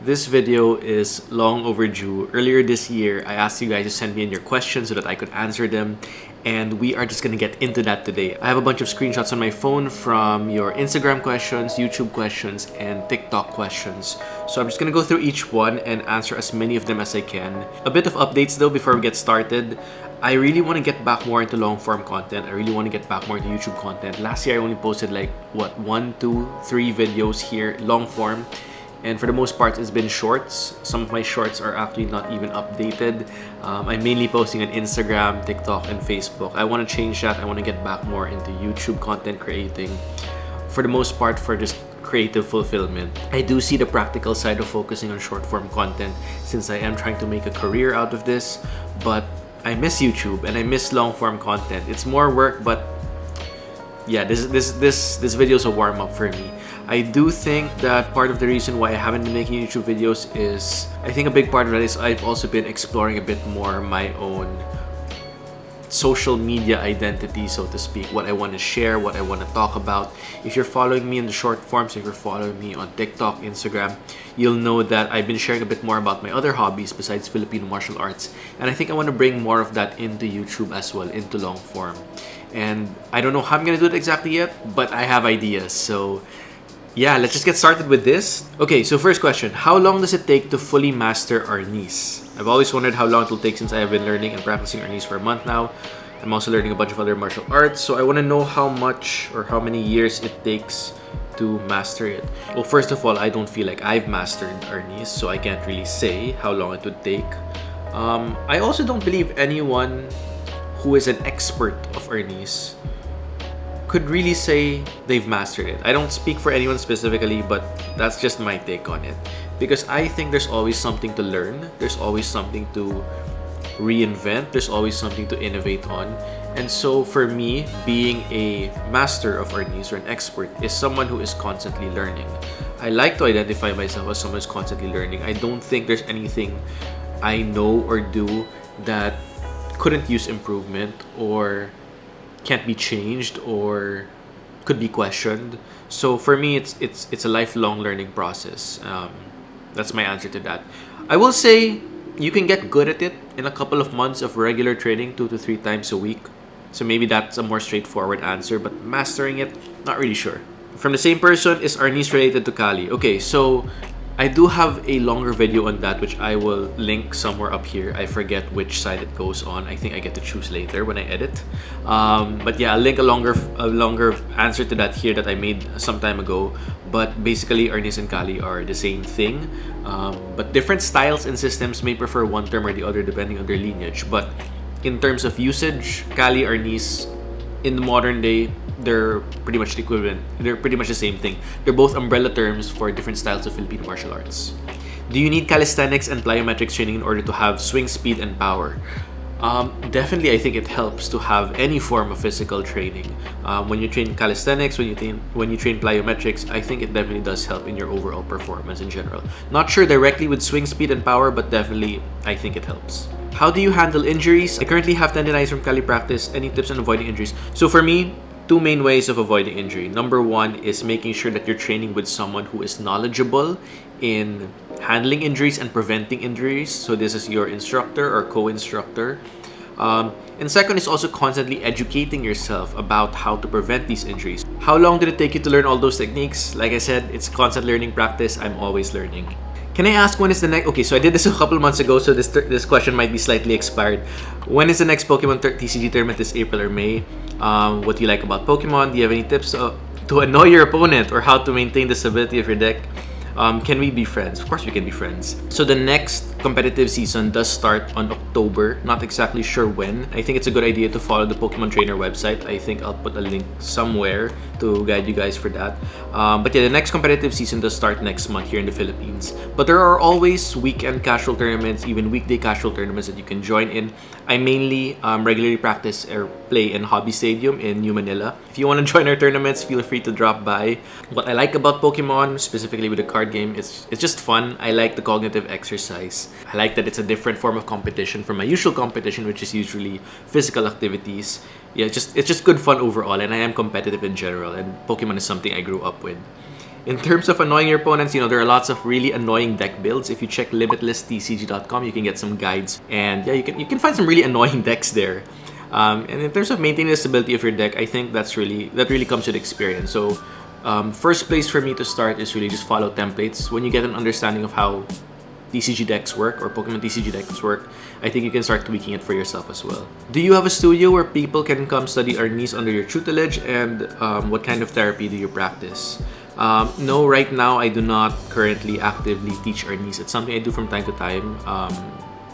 This video is long overdue. Earlier this year, I asked you guys to send me in your questions so that I could answer them, and we are just gonna get into that today. I have a bunch of screenshots on my phone from your Instagram questions, YouTube questions, and TikTok questions. So I'm just gonna go through each one and answer as many of them as I can. A bit of updates though before we get started. I really want to get back more into long form content. I really want to get back more into YouTube content. Last year I only posted like one, two, three videos here, long form. And for the most part, it's been shorts. Some of my shorts are actually not even updated. I'm mainly posting on Instagram, TikTok, and Facebook. I want to change that. I want to get back more into YouTube content creating. For the most part, for just creative fulfillment. I do see the practical side of focusing on short form content since I am trying to make a career out of this. But I miss YouTube and I miss long form content. It's more work, but yeah, this video is a warm up for me. I do think that part of the reason why I haven't been making YouTube videos is, I think a big part of that is I've also been exploring a bit more my own social media identity, so to speak, what I want to share, what I want to talk about. If you're following me in the short forms, if you're following me on TikTok, Instagram, you'll know that I've been sharing a bit more about my other hobbies besides Filipino martial arts, and I think I want to bring more of that into YouTube as well, into long form. And I don't know how I'm gonna do it exactly yet, but I have ideas. So yeah, let's just get started with this. Okay, so first question. How long does it take to fully master arnis? I've always wondered how long it will take since I have been learning and practicing arnis for a month now. I'm also learning a bunch of other martial arts, so I want to know how much or how many years it takes to master it. Well, first of all, I don't feel like I've mastered arnis, so I can't really say how long it would take. I also don't believe anyone who is an expert of arnis could really say they've mastered it. I don't speak for anyone specifically, but that's just my take on it. Because I think there's always something to learn, there's always something to reinvent, there's always something to innovate on. And so for me, being a master of arnis or an expert is someone who is constantly learning. I like to identify myself as someone who's constantly learning. I don't think there's anything I know or do that couldn't use improvement or can't be changed or could be questioned. So for me, it's a lifelong learning process. That's my answer to that. I will say you can get good at it in a couple of months of regular training, 2 to 3 times a week. So maybe that's a more straightforward answer, but mastering it, not really sure. From the same person, is arnis related to Kali? Okay, so I do have a longer video on that, which I will link somewhere up here. I forget which side it goes on. I think I get to choose later when I edit. But yeah, I'll link a longer answer to that here that I made some time ago. But basically, arnis and Kali are the same thing. But different styles and systems may prefer one term or the other depending on their lineage. But in terms of usage, Kali, arnis, in the modern day, they're pretty much the equivalent. They're pretty much the same thing. They're both umbrella terms for different styles of Filipino martial arts. Do you need calisthenics and plyometrics training in order to have swing speed and power? Definitely, I think it helps to have any form of physical training. When you train calisthenics, when you train plyometrics, I think it definitely does help in your overall performance in general. Not sure directly with swing speed and power, but definitely I think it helps. How do you handle injuries? I currently have tendonitis from Kali practice. Any tips on avoiding injuries? So for me, 2 main ways of avoiding injury. Number 1 is making sure that you're training with someone who is knowledgeable in handling injuries and preventing injuries. So this is your instructor or co-instructor. And second is also constantly educating yourself about how to prevent these injuries. How long did it take you to learn all those techniques? Like I said, it's constant learning practice. I'm always learning. Can I ask when is the next... Okay, so I did this a couple months ago, so this question might be slightly expired. When is the next Pokemon TCG tournament, this April or May? What do you like about Pokemon? Do you have any tips to annoy your opponent or how to maintain the stability of your deck? Can we be friends? Of course we can be friends. So the next competitive season does start on October. Not exactly sure when. I think it's a good idea to follow the Pokemon Trainer website. I think I'll put a link somewhere to guide you guys for that. But yeah, the next competitive season does start next month here in the Philippines. But there are always weekend casual tournaments, even weekday casual tournaments that you can join in. I mainly regularly practice or play in Hobby Stadium in New Manila. If you want to join our tournaments, feel free to drop by. What I like about Pokemon, specifically with the card game, it's just fun. I like the cognitive exercise. I like that it's a different form of competition from my usual competition, which is usually physical activities. Yeah, it's just good fun overall, and I am competitive in general, and Pokemon is something I grew up with. In terms of annoying your opponents, there are lots of really annoying deck builds. If you check limitlesstcg.com, you can get some guides, and yeah, you can find some really annoying decks there. And in terms of maintaining the stability of your deck, I think that really comes with experience. So first place for me to start is really just follow templates. When you get an understanding of how TCG decks work or Pokemon TCG decks work, I think you can start tweaking it for yourself as well. Do you have a studio where people can come study arnis under your tutelage, and what kind of therapy do you practice? No, right now I do not currently actively teach arnis. It's something I do from time to time.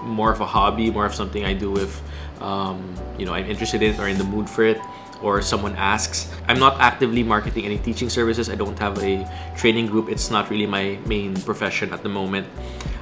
More of a hobby, more of something I do if I'm interested in it or in the mood for it, or someone asks. I'm not actively marketing any teaching services. I don't have a training group. It's not really my main profession at the moment.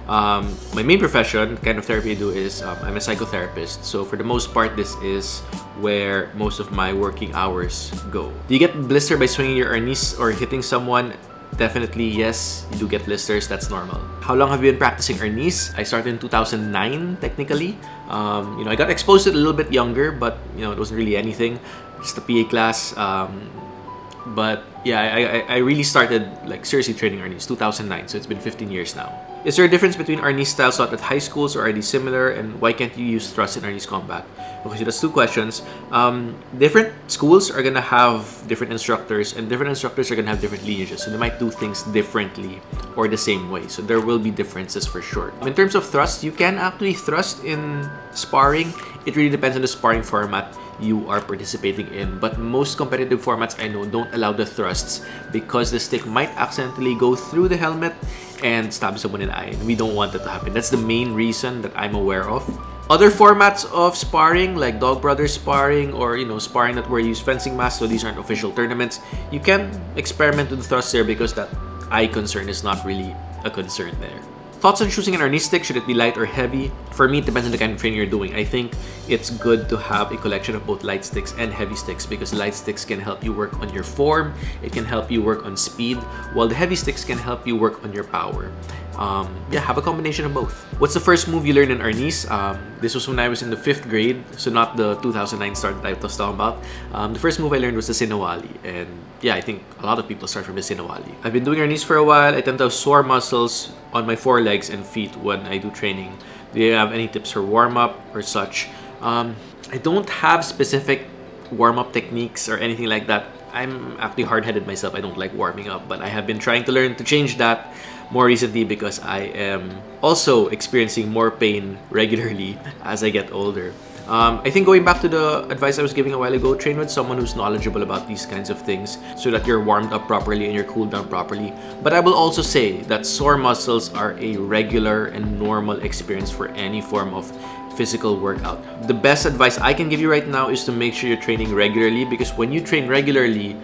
My main profession, kind of therapy I do, is I'm a psychotherapist. So for the most part, this is where most of my working hours go. Do you get blister by swinging your arnis or hitting someone? Definitely yes, you do get blisters. That's normal. How long have you been practicing arnis? I started in 2009 technically. I got exposed to it a little bit younger, but it wasn't really anything. Just a PA class. But yeah, I really started like seriously training arnis 2009, so it's been 15 years now. Is there a difference between arnis styles taught at high schools, or are they similar, and why can't you use thrust in arnis combat? Okay, so that's two questions. Different schools are gonna have different instructors, and different instructors are gonna have different lineages, so they might do things differently or the same way. So there will be differences for sure. In terms of thrust, you can actually thrust in sparring. It really depends on the sparring format you are participating in, but most competitive formats I know don't allow the thrusts because the stick might accidentally go through the helmet and stab someone in the eye, and we don't want that to happen. That's the main reason that I'm aware of. Other formats of sparring, like Dog Brothers sparring, or sparring that where you use fencing masks, so these aren't official tournaments, you can experiment with the thrust there because that eye concern is not really a concern there. Thoughts on choosing an arnis stick? Should it be light or heavy? For me, it depends on the kind of training you're doing. I think it's good to have a collection of both light sticks and heavy sticks because light sticks can help you work on your form, it can help you work on speed, while the heavy sticks can help you work on your power. Have a combination of both. What's the first move you learned in arnis? This was when I was in the 5th grade, so not the 2009 start that I was talking about. The first move I learned was the Sinawali, and yeah, I think a lot of people start from the Sinawali. I've been doing arnis for a while. I tend to have sore muscles on my forelegs and feet when I do training. Do you have any tips for warm-up or such? I don't have specific warm-up techniques or anything like that. I'm actually hard-headed myself. I don't like warming up, but I have been trying to learn to change that more recently because I am also experiencing more pain regularly as I get older. I think going back to the advice I was giving a while ago, train with someone who's knowledgeable about these kinds of things so that you're warmed up properly and you're cooled down properly. But I will also say that sore muscles are a regular and normal experience for any form of physical workout. The best advice I can give you right now is to make sure you're training regularly, because when you train regularly,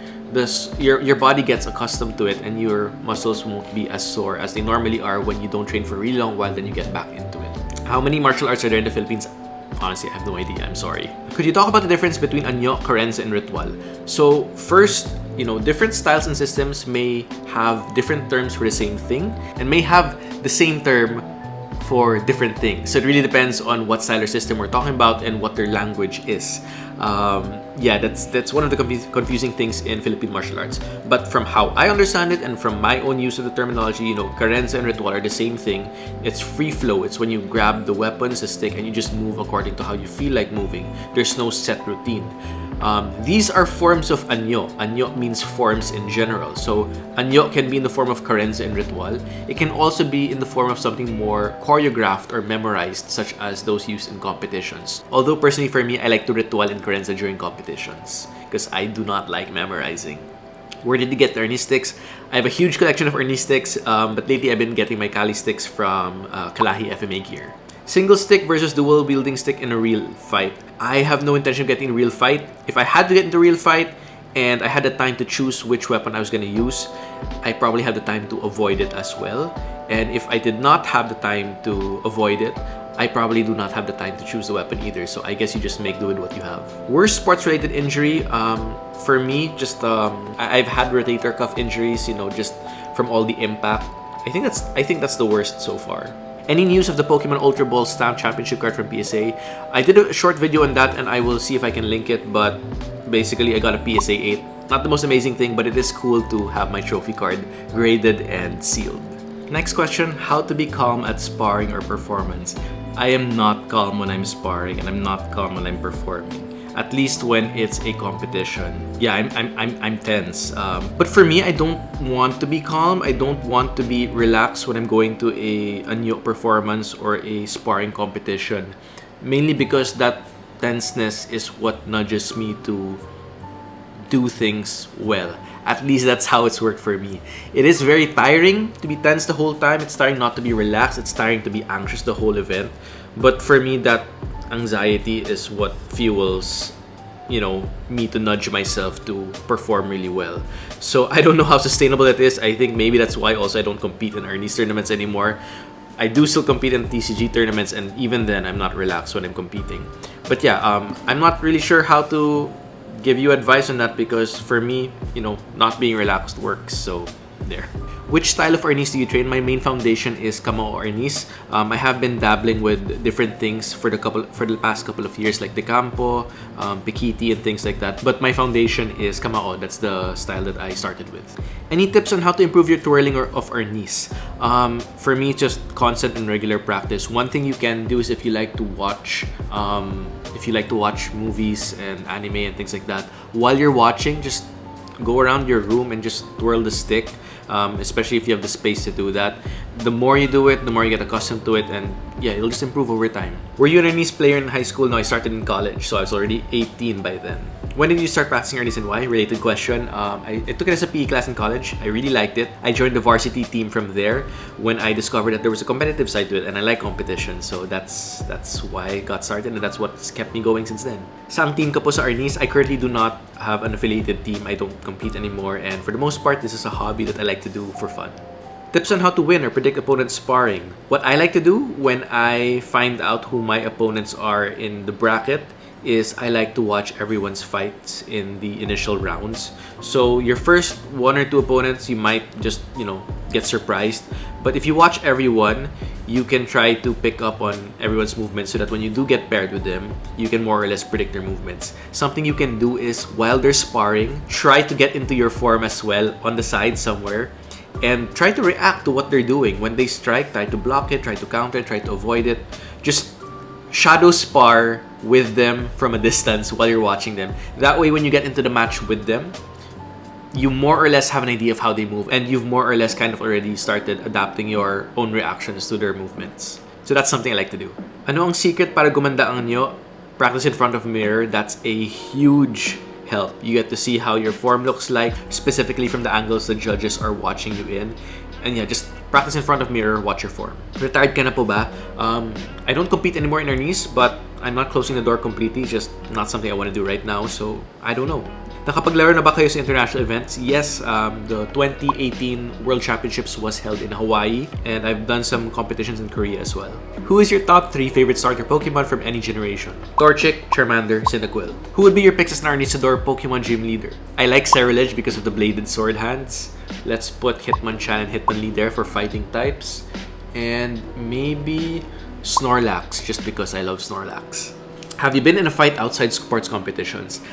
your body gets accustomed to it and your muscles won't be as sore as they normally are when you don't train for a really long while, then you get back into it. How many martial arts are there in the Philippines? Honestly, I have no idea. I'm sorry. Could you talk about the difference between Anyo, Carenza, and Ritual? So first, different styles and systems may have different terms for the same thing and may have the same term for different things. So it really depends on what style or system we're talking about and what their language is. That's one of the confusing things in Philippine martial arts. But from how I understand it and from my own use of the terminology, Carenza and Ritual are the same thing. It's free flow. It's when you grab the weapons, the stick, and you just move according to how you feel like moving. There's no set routine. These are forms of Anyo. Anyo means forms in general. So Anyo can be in the form of Carenza and Ritual. It can also be in the form of something more choreographed or memorized, such as those used in competitions. Although personally for me, I like to Ritual and Carenza during competitions because I do not like memorizing. Where did you get the arnis sticks? I have a huge collection of arnis sticks, but lately I've been getting my Kali sticks from Kalahi FMA gear. Single stick versus dual wielding stick in a real fight. I have no intention of getting a real fight. If I had to get into a real fight and I had the time to choose which weapon I was going to use, I probably have the time to avoid it as well. And if I did not have the time to avoid it, I probably do not have the time to choose the weapon either. So I guess you just make do with what you have. Worst sports-related injury? For me, just I've had rotator cuff injuries, just from all the impact. I think that's the worst so far. Any news of the Pokemon Ultra Ball Stamp Championship card from PSA? I did a short video on that and I will see if I can link it, but basically I got a PSA 8 Not the most amazing thing, but it is cool to have my trophy card graded and sealed. Next question, how to be calm at sparring or performance? I am not calm when I'm sparring, and I'm not calm when I'm performing. At least when it's a competition. Yeah, I'm tense. But for me, I don't want to be calm. I don't want to be relaxed when I'm going to a new performance or a sparring competition. Mainly because that tenseness is what nudges me to do things well. At least that's how it's worked for me. It is very tiring to be tense the whole time. It's tiring not to be relaxed. It's tiring to be anxious the whole event. But for me, that anxiety is what fuels, me to nudge myself to perform really well. So I don't know how sustainable that is. I think maybe that's why also I don't compete in arnis tournaments anymore. I do still compete in TCG tournaments, and even then I'm not relaxed when I'm competing. But yeah, I'm not really sure how to give you advice on that because for me, not being relaxed works. So there. Which style of arnis do you train? My main foundation is kamao arnis. I have been dabbling with different things for the past couple of years, like the campo, pikiti, and things like that. But my foundation is kamao. That's the style that I started with. Any tips on how to improve your twirling of arnis? For me, just constant and regular practice. One thing you can do is if you like to watch movies and anime and things like that, while you're watching, just go around your room and just twirl the stick. Especially if you have the space to do that. The more you do it, the more you get accustomed to it, and yeah, it'll just improve over time. Were you an arnis player in high school? No, I started in college, so I was already 18 by then. When did you start practicing arnis and why? Related question. I took it as a PE class in college. I really liked it. I joined the varsity team from there when I discovered that there was a competitive side to it, and I like competition, so that's why I got started, and that's what's kept me going since then. Saang team ka po sa arnis? I currently do not have an affiliated team. I don't compete anymore, and for the most part, this is a hobby that I like to do for fun. Tips on how to win or predict opponents sparring. What I like to do when I find out who my opponents are in the bracket is I like to watch everyone's fights in the initial rounds. So your first one or two opponents, you might just, get surprised. But if you watch everyone, you can try to pick up on everyone's movements so that when you do get paired with them, you can more or less predict their movements. Something you can do is while they're sparring, try to get into your form as well on the side somewhere and try to react to what they're doing. When they strike, try to block it, try to counter, try to avoid it. Just shadow spar with them from a distance while you're watching them. That way, when you get into the match with them, you more or less have an idea of how they move, and you've more or less kind of already started adapting your own reactions to their movements. So that's something I like to do. Ano ang secret para gumanda ang nyo? Practice in front of a mirror. That's a huge help. You get to see how your form looks like, specifically from the angles the judges are watching you in. And yeah, just practice in front of mirror, watch your form. Retired ka na po ba? I don't compete anymore in arnis, but I'm not closing the door completely. Just not something I want to do right now, so I don't know. Nakapaglaro na ba kayo sa international events? Yes, the 2018 World Championships was held in Hawaii, and I've done some competitions in Korea as well. Who is your top 3 favorite starter Pokemon from any generation? Torchic, Charmander, Cyndaquil. Who would be your picks as an Arnisador Pokemon gym leader? I like Cerulege because of the bladed sword hands. Let's put Hitmonchan and Hitmonlee there for fighting types. And maybe Snorlax, just because I love Snorlax. Have you been in a fight outside sports competitions?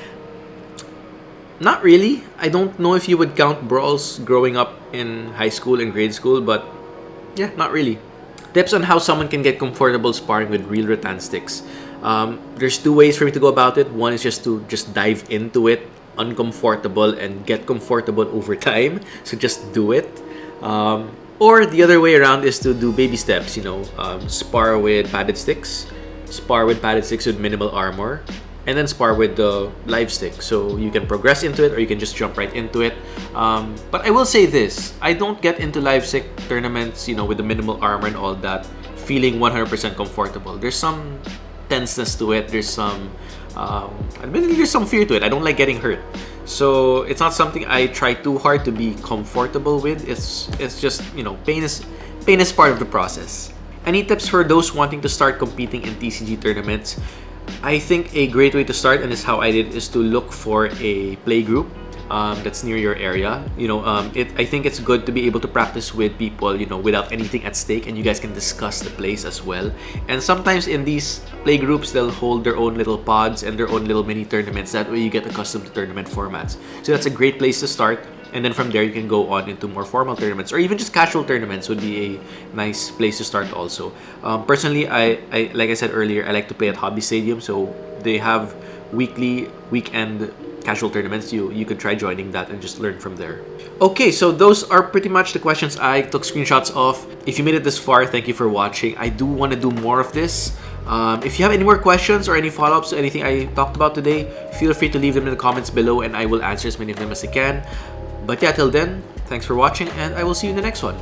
Not really. I don't know if you would count brawls growing up in high school and grade school, but yeah, not really. Tips on how someone can get comfortable sparring with real rattan sticks. There's 2 ways for me to go about it. One is just to dive into it, uncomfortable, and get comfortable over time. So just do it. Or the other way around is to do baby steps, spar with padded sticks, spar with padded sticks with minimal armor, and then spar with the live stick. So you can progress into it or you can just jump right into it. But I will say this, I don't get into live stick tournaments, with the minimal armor and all that, feeling 100% comfortable. There's some tenseness to it. There's some, admittedly, there's some fear to it. I don't like getting hurt. So it's not something I try too hard to be comfortable with. It's just, pain is part of the process. Any tips for those wanting to start competing in TCG tournaments? I think a great way to start, and is how I did, is to look for a play group. that's near your area. I think it's good to be able to practice with people, without anything at stake, and you guys can discuss the plays as well. And sometimes in these play groups, they'll hold their own little pods and their own little mini tournaments. That way you get accustomed to tournament formats. So that's a great place to start. And then from there, you can go on into more formal tournaments, or even just casual tournaments would be a nice place to start also. Personally, I like I said earlier, I like to play at Hobby Stadium, so they have weekly, weekend casual tournaments. You could try joining that and just learn from there. Okay, so those are pretty much the questions I took screenshots of. If you made it this far, thank you for watching. I do want to do more of this. If you have any more questions or any follow-ups to anything I talked about today, feel free to leave them in the comments below and I will answer as many of them as I can. But yeah, till then, thanks for watching and I will see you in the next one.